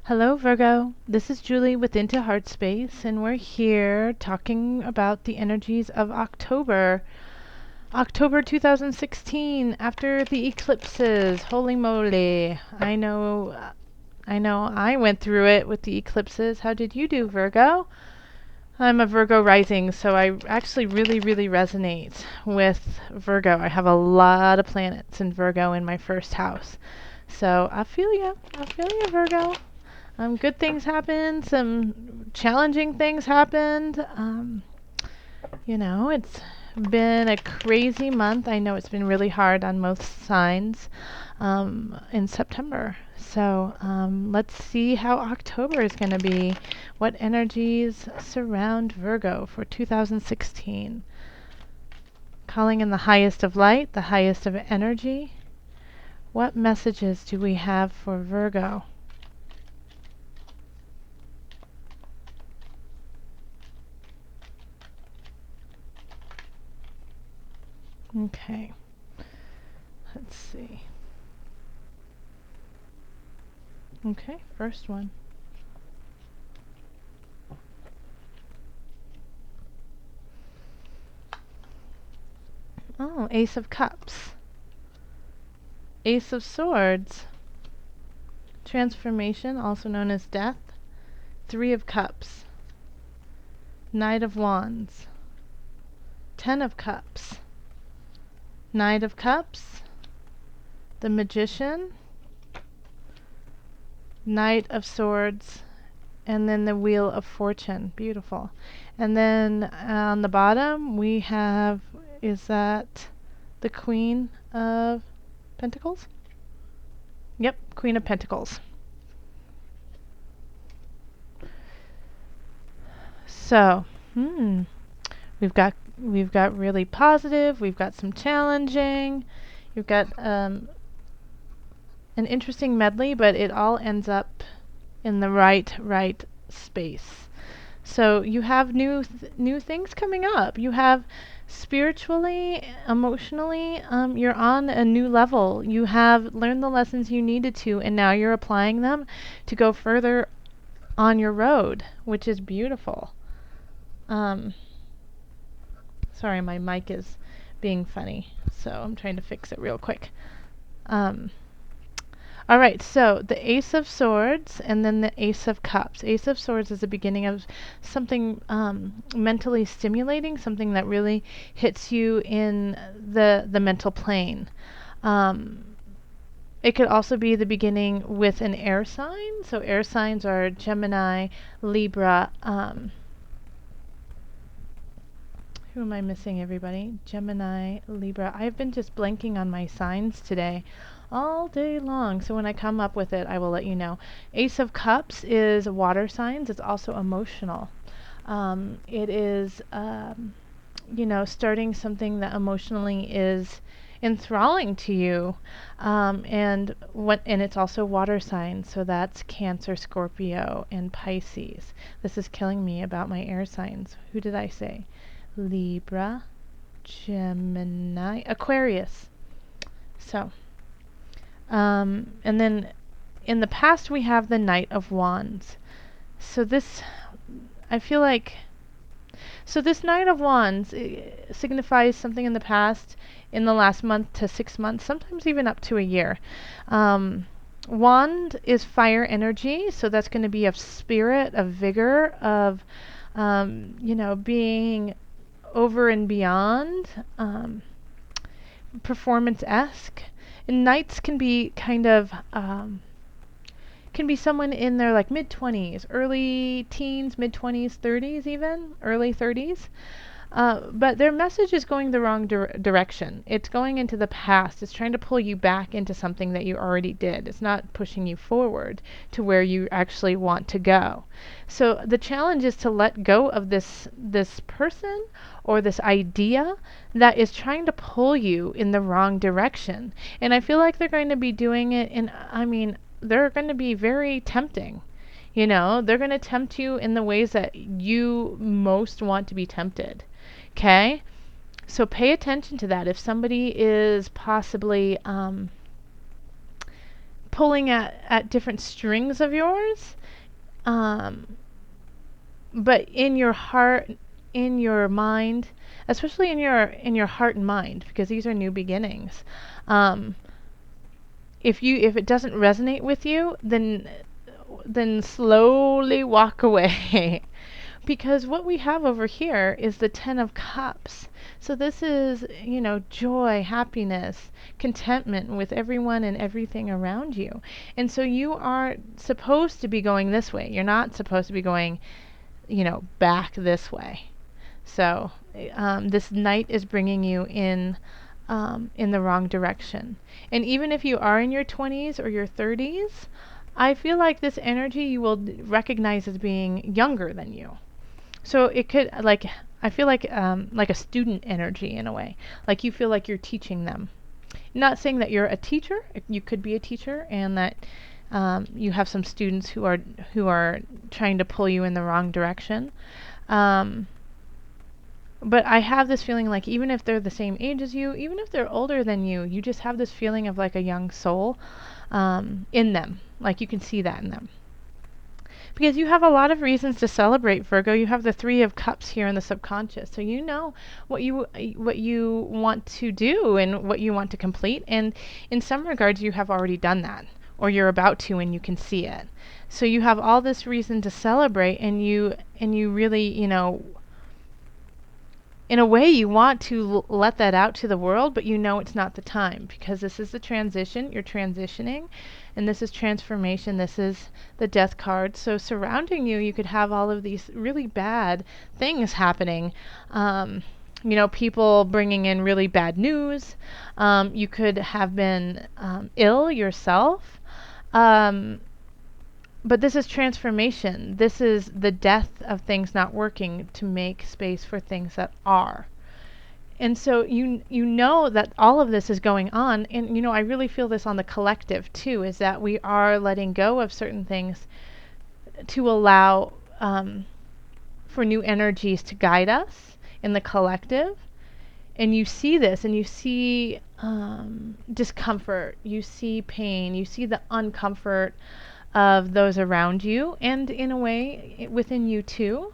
Hello, Virgo. This is Julie with Into Heartspace, and we're here talking about the energies of October. October 2016, after the eclipses. Holy moly. I went through it with the eclipses. How did you do, Virgo? I'm a Virgo rising, so I actually really resonate with Virgo. I have a lot of planets in Virgo in my first house. So I feel you. I feel you, Virgo. Good things happened, some challenging things happened. It's been a crazy month. I know it's been really hard on most signs in September. So let's see how October is going to be. What energies surround Virgo for 2016? Calling in the highest of light, the highest of energy. What messages do we have for Virgo? Okay, let's see. Okay, first one. Oh, Ace of Cups. Ace of Swords. Transformation, also known as death. Three of Cups. Knight of Wands. Ten of Cups. Knight of Cups. The Magician. Knight of Swords. And then the Wheel of Fortune. Beautiful. And then on the bottom we have, is that the Queen of Pentacles? Yep, Queen of Pentacles. So, we've got really positive, we've got some challenging, you've got an interesting medley, but it all ends up in the right space. So you have new things coming up. You have spiritually, emotionally, you're on a new level. You have learned the lessons you needed to, and now you're applying them to go further on your road, which is beautiful. Sorry, my mic is being funny, so I'm trying to fix it real quick. All right, so the Ace of Swords and then the Ace of Cups. Ace of Swords is the beginning of something mentally stimulating, something that really hits you in the mental plane. It could also be the beginning with an air sign. So air signs are Gemini, Libra. Who am I missing, everybody? Gemini, Libra. I've been just blanking on my signs today all day long. So when I come up with it, I will let you know. Ace of Cups is water signs. It's also emotional. It is, starting something that emotionally is enthralling to you. And it's also water signs. So that's Cancer, Scorpio, and Pisces. This is killing me about my air signs. Who did I say? Libra, Gemini, Aquarius. So, and then in the past we have the Knight of Wands. So this, I feel like, so this Knight of Wands signifies something in the past, in the last month to 6 months, sometimes even up to a year. Wand is fire energy, so that's going to be of spirit, of vigor, of, being over and beyond, performance-esque. And knights can be kind of can be someone in their like mid-20s, early teens, mid-20s, 30s even, early 30s. But their message is going the wrong direction. It's going into the past. It's trying to pull you back into something that you already did. It's not pushing you forward to where you actually want to go. So the challenge is to let go of this person or this idea that is trying to pull you in the wrong direction. And I feel like they're going to be doing it they're going to be very tempting. They're going to tempt you in the ways that you most want to be tempted. Okay? So pay attention to that. If somebody is possibly pulling at different strings of yours. But in your heart, in your mind, especially in your heart and mind, because these are new beginnings. If it doesn't resonate with you, then slowly walk away. Because what we have over here is the Ten of Cups. So this is, joy, happiness, contentment with everyone and everything around you. And so you are supposed to be going this way. You're not supposed to be going, back this way. So this Knight is bringing you in the wrong direction. And even if you are in your 20s or your 30s, I feel like this energy you will recognize as being younger than you. So it could, I feel like a student energy in a way. Like you feel like you're teaching them. Not saying that you're a teacher. You could be a teacher, and that you have some students who are trying to pull you in the wrong direction. But I have this feeling like even if they're the same age as you, even if they're older than you, you just have this feeling of like a young soul in them. Like you can see that in them. Because you have a lot of reasons to celebrate, Virgo. You have the Three of Cups here in the subconscious. So you know what you want to do and what you want to complete. And in some regards, you have already done that. Or you're about to, and you can see it. So you have all this reason to celebrate, and you really, in a way, you want to let that out to the world, but it's not the time, because this is the transition. You're transitioning, and this is transformation. This is the Death card. So surrounding you, you could have all of these really bad things happening. People bringing in really bad news. You could have been ill yourself. But this is transformation. This is the death of things not working to make space for things that are. And so you know that all of this is going on. And I really feel this on the collective too, is that we are letting go of certain things to allow for new energies to guide us in the collective. And you see this, and you see discomfort, you see pain, you see the uncomfort of those around you, and in a way within you too.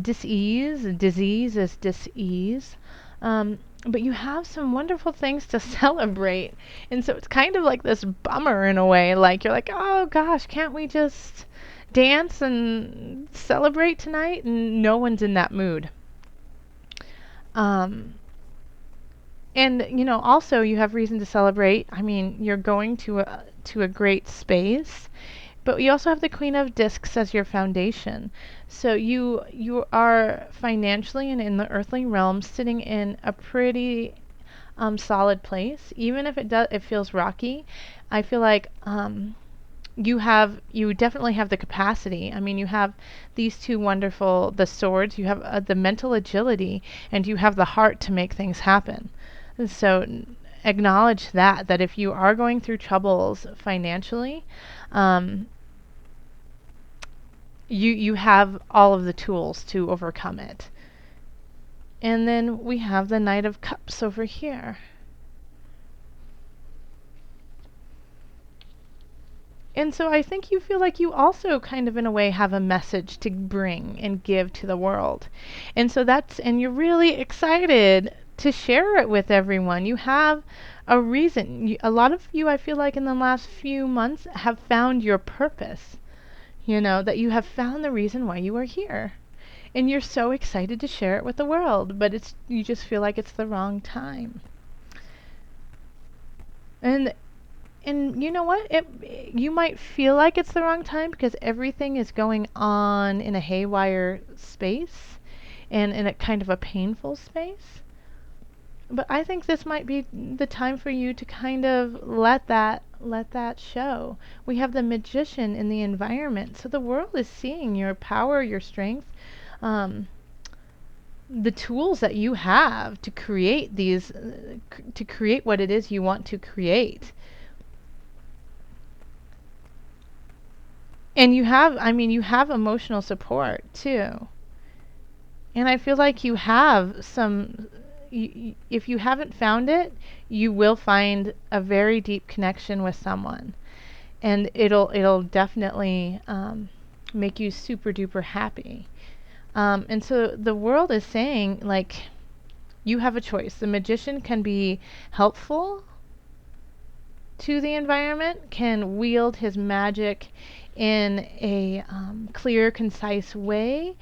Disease is dis-ease. But you have some wonderful things to celebrate. And so it's kind of like this bummer in a way. Like you're like, oh gosh, can't we just dance and celebrate tonight? And no one's in that mood. And also you have reason to celebrate. I mean, you're going to a great space. But you also have the Queen of Discs as your foundation. So you are financially and in the earthly realm sitting in a pretty solid place. Even if it feels rocky, I feel like you definitely have the capacity. I mean, you have these two wonderful, the swords, you have the mental agility, and you have the heart to make things happen. And so acknowledge that if you are going through troubles financially, you have all of the tools to overcome it. And then we have the Knight of Cups over here. And so I think you feel like you also kind of in a way have a message to bring and give to the world. And so and you're really excited to share it with everyone. You have a reason. A lot of you, I feel like in the last few months, have found your purpose. That you have found the reason why you are here. And you're so excited to share it with the world, but you just feel like it's the wrong time. And you know what? You might feel like it's the wrong time because everything is going on in a haywire space and in a kind of a painful space. But I think this might be the time for you to kind of let that show. We have the Magician in the environment, so the world is seeing your power, your strength, the tools that you have to create to create what it is you want to create. And you have emotional support too. And I feel like you have if you haven't found it, you will find a very deep connection with someone. and it'll definitely make you super duper happy. And so the world is saying, like, you have a choice. The magician can be helpful to the environment, can wield his magic in a clear, concise way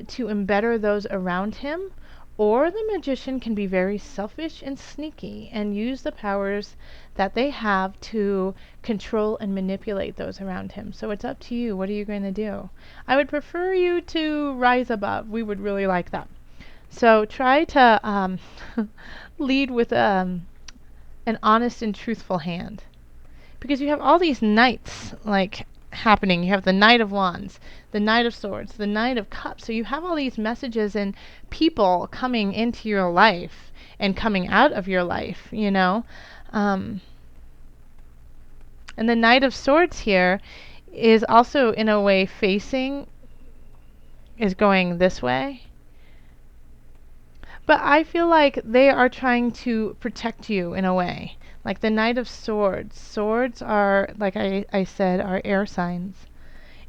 to embetter those around him, or the magician can be very selfish and sneaky and use the powers that they have to control and manipulate those around him. So it's up to you. What are you going to do? I would prefer you to rise above. We would really like that. So try to lead with an honest and truthful hand. Because you have all these knights like happening. You have the Knight of Wands, the Knight of Swords, the Knight of Cups. So you have all these messages and people coming into your life and coming out of your life, you know. And the Knight of Swords here is also in a way is going this way. But I feel like they are trying to protect you in a way. Like the Knight of Swords. Swords are, like I said, are air signs.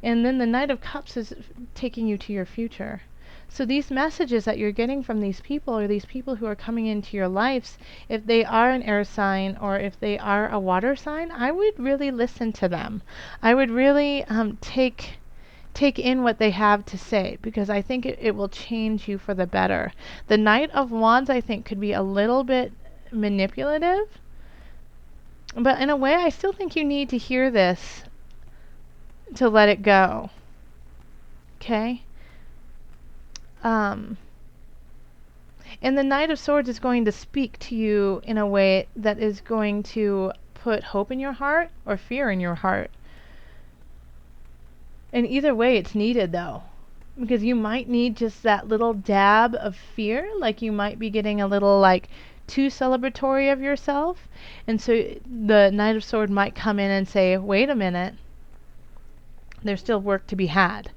And then the Knight of Cups is taking you to your future. So these messages that you're getting from these people, or these people who are coming into your lives, if they are an air sign or if they are a water sign, I would really listen to them. I would really take in what they have to say, because I think it will change you for the better. The Knight of Wands, I think, could be a little bit manipulative, but in a way, I still think you need to hear this to let it go. Okay? And the Knight of Swords is going to speak to you in a way that is going to put hope in your heart or fear in your heart. And either way, it's needed, though. Because you might need just that little dab of fear. Like you might be getting a little, like, too celebratory of yourself. And so the Knight of Swords might come in and say, wait a minute. There's still work to be had.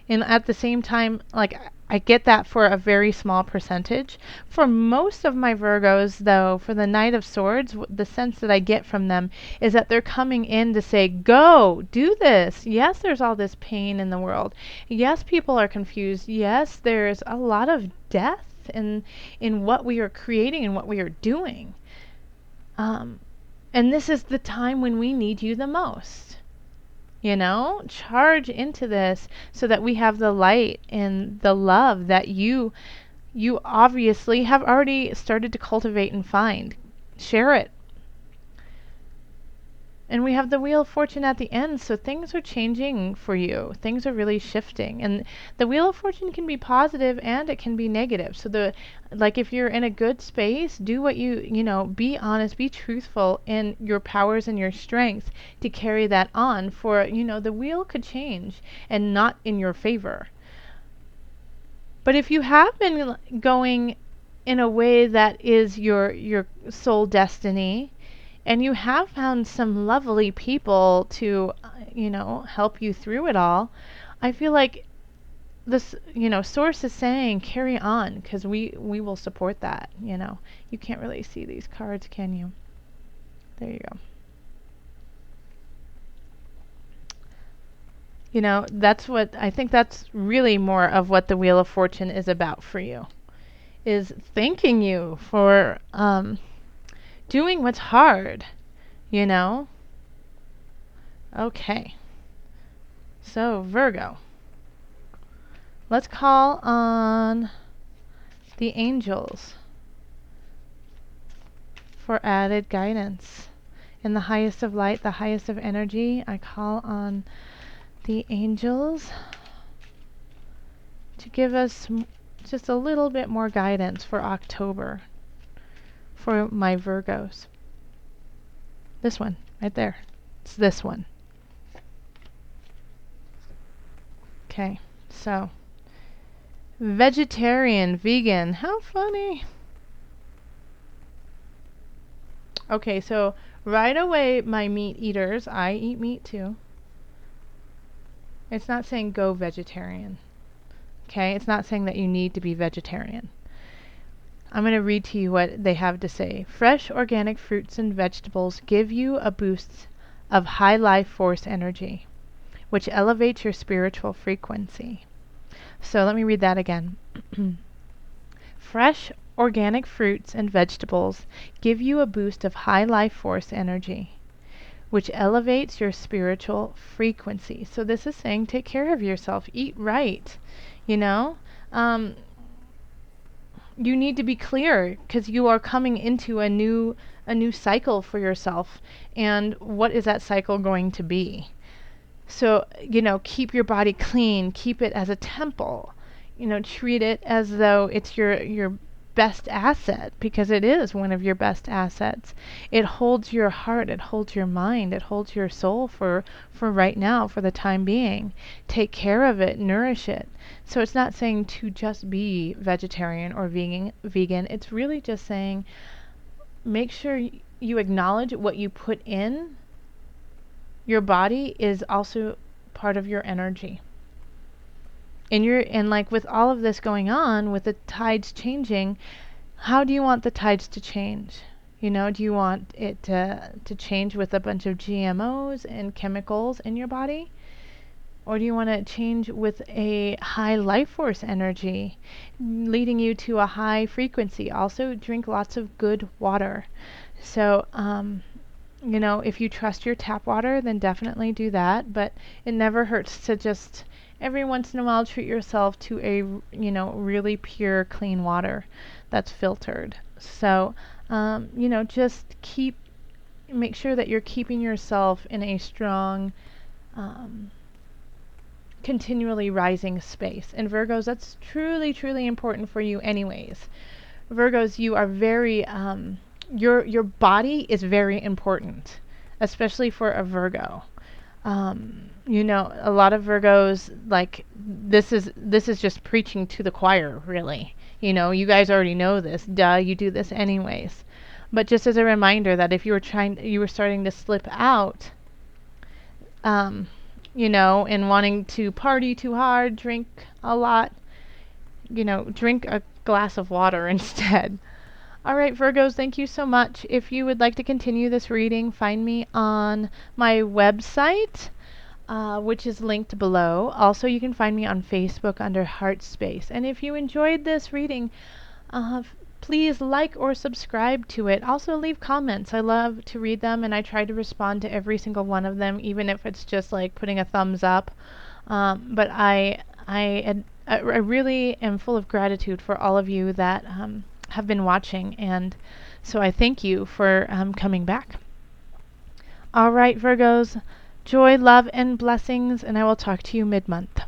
And at the same time, like, I get that for a very small percentage. For most of my Virgos, though, for the Knight of Swords, the sense that I get from them is that they're coming in to say, go, do this. Yes, there's all this pain in the world. Yes, people are confused. Yes, there's a lot of death in what we are creating and what we are doing. And this is the time when we need you the most. You know, charge into this so that we have the light and the love that you obviously have already started to cultivate and find. Share it. And we have the Wheel of Fortune at the end, so things are changing for you. Things are really shifting. And the Wheel of Fortune can be positive and it can be negative. So like if you're in a good space, do what you know, be honest, be truthful in your powers and your strengths to carry that on, for, you know, the wheel could change and not in your favor. But if you have been going in a way that is your soul destiny, and you have found some lovely people to, you know, help you through it all, I feel like this, you know, source is saying carry on, because we will support that, you know. You can't really see these cards, can you? There you go. You know, that's what I think, that's really more of what the Wheel of Fortune is about for you, is thanking you for doing what's hard, you know? Okay. So, Virgo. Let's call on the angels for added guidance. In the highest of light, the highest of energy, I call on the angels to give us just a little bit more guidance for October for my Virgos. This one, right there. It's this one. Okay, so vegetarian, vegan, how funny. Okay, so right away, my meat eaters, I eat meat too. It's not saying go vegetarian. Okay, it's not saying that you need to be vegetarian. I'm going to read to you what they have to say. Fresh organic fruits and vegetables give you a boost of high life force energy, which elevates your spiritual frequency. So let me read that again. Fresh organic fruits and vegetables give you a boost of high life force energy, which elevates your spiritual frequency. So this is saying take care of yourself, eat right, you know? You need to be clear because you are coming into a new cycle for yourself. And what is that cycle going to be? So, keep your body clean, keep it as a temple. Treat it as though it's your best asset, because it is one of your best assets. It holds your heart, it holds your mind, it holds your soul for right now, for the time being. Take care of it, nourish it. So it's not saying to just be vegetarian or vegan. It's really just saying make sure you acknowledge what you put in your body is also part of your energy. And like with all of this going on, with the tides changing, how do you want the tides to change? Do you want it to change with a bunch of GMOs and chemicals in your body? Or do you want to change with a high life force energy, leading you to a high frequency? Also, drink lots of good water. So, if you trust your tap water, then definitely do that. But it never hurts to just every once in a while treat yourself to a really pure, clean water that's filtered. So, just make sure that you're keeping yourself in a strong, continually rising space. And Virgos, that's truly, truly important for you anyways. Virgos, you are very, your body is very important, especially for a Virgo. A lot of Virgos, like, this is just preaching to the choir, really. You guys already know this. Duh, you do this anyways. But just as a reminder that if you were starting to slip out, and wanting to party too hard, drink a lot, drink a glass of water instead. All right, Virgos, thank you so much. If you would like to continue this reading, find me on my website, which is linked below. Also, you can find me on Facebook under Heartspace. And if you enjoyed this reading, please like or subscribe to it. Also, leave comments. I love to read them, and I try to respond to every single one of them, even if it's just like putting a thumbs up. But I really am full of gratitude for all of you that have been watching, and so I thank you for coming back. All right, Virgos, joy, love, and blessings, and I will talk to you mid-month.